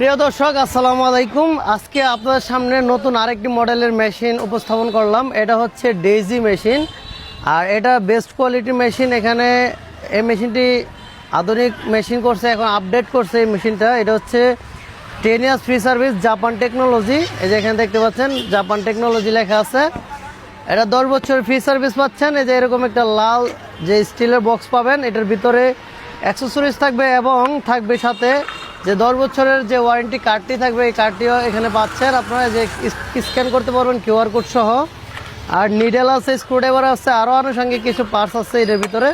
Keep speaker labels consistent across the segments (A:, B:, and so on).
A: প্রিয় দর্শক আসসালামু আলাইকুম। আজকে আপনাদের সামনে নতুন আরেকটি মডেলের মেশিন উপস্থাপন করলাম। এটা হচ্ছে ডেইজি মেশিন, আর এটা বেস্ট কোয়ালিটি মেশিন। এখানে এই মেশিনটি আধুনিক মেশিন করছে, এখন আপডেট করছে এই মেশিনটা। এটা হচ্ছে 10 years free service Japan technology. এই যে এখানে দেখতে পাচ্ছেন জাপান টেকনোলজি লেখা আছে। এটা 10 বছর ফ্রি সার্ভিস পাচ্ছেন। এই যে এরকম একটা লাল যে স্টিলের বক্স পাবেন, এটার ভিতরে অ্যাক্সেসরিজ থাকবে এবং থাকবে সাথে যে 10 বছরের যে ওয়ারেন্টি কার্ডটি থাকবে, এই কার্ডটিও এখানে পাচ্ছেন। আপনারা যে স্ক্যান করতে পারবেন কিউআর কোড সহ। আর নিডেল আছে, স্ক্রুড্রাইভার আছে, আরও আনুষঙ্গিক কিছু পার্টস আছে এটার ভিতরে।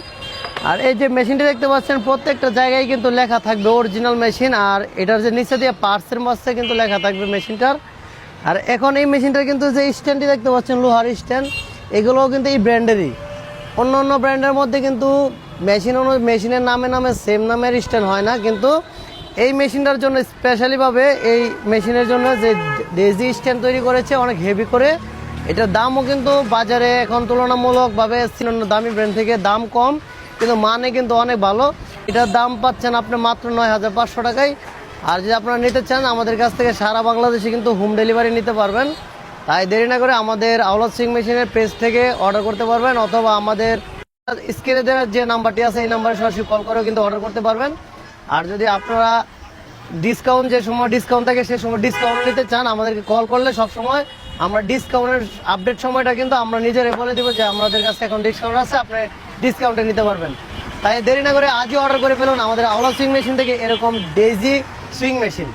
A: আর এই যে মেশিনটি দেখতে পাচ্ছেন, প্রত্যেকটা জায়গায় কিন্তু লেখা থাকবে অরিজিনাল মেশিন। আর এটার যে নিচে দিয়ে পার্টসের মাঝে কিন্তু লেখা থাকবে মেশিনটার। আর এখন এই মেশিনটার কিন্তু যে স্ট্যান্ডটি দেখতে পাচ্ছেন, লোহার স্ট্যান্ড, এগুলোও কিন্তু এই ব্র্যান্ডেরই। অন্য অন্য ব্র্যান্ডের মধ্যে কিন্তু মেশিনের নামে সেম নামের স্ট্যান্ড হয় না, কিন্তু এই মেশিনটার জন্য স্পেশালিভাবে এই মেশিনের জন্য যে ডেইজি স্ট্যান্ড তৈরি করেছে অনেক হেভি করে। এটার দামও কিন্তু বাজারে এখন তুলনামূলকভাবে দামি ব্র্যান্ড থেকে দাম কম, কিন্তু মানে কিন্তু অনেক ভালো। এটার দাম পাচ্ছেন আপনি মাত্র 9,500 টাকায়। আর যদি আপনারা নিতে চান আমাদের কাছ থেকে সারা বাংলাদেশে কিন্তু হোম ডেলিভারি নিতে পারবেন। তাই দেরি না করে আমাদের আওলাদ সিং মেশিনের পেজ থেকে অর্ডার করতে পারবেন, অথবা আমাদের স্ক্রিনে দেওয়া যে নাম্বারটি আছে এই নাম্বারে সরাসরি কল করেও কিন্তু অর্ডার করতে পারবেন। আর যদি আপনারা ডিসকাউন্ট যে সময় ডিসকাউন্ট থাকে সে সময় ডিসকাউন্ট নিতে চান, আমাদেরকে কল করলে সব সময় আমরা ডিসকাউন্টের আপডেট সময়টা কিন্তু আমরা নিজেরাই বলে দেবো যে আমাদের কাছে এখন ডিসকাউন্ট আছে, আপনি ডিসকাউন্টে নিতে পারবেন। তাই দেরি না করে আজই অর্ডার করে ফেলুন আমাদের আওলাদ সুইং মেশিন থেকে এরকম ডেইজি সুইং মেশিন।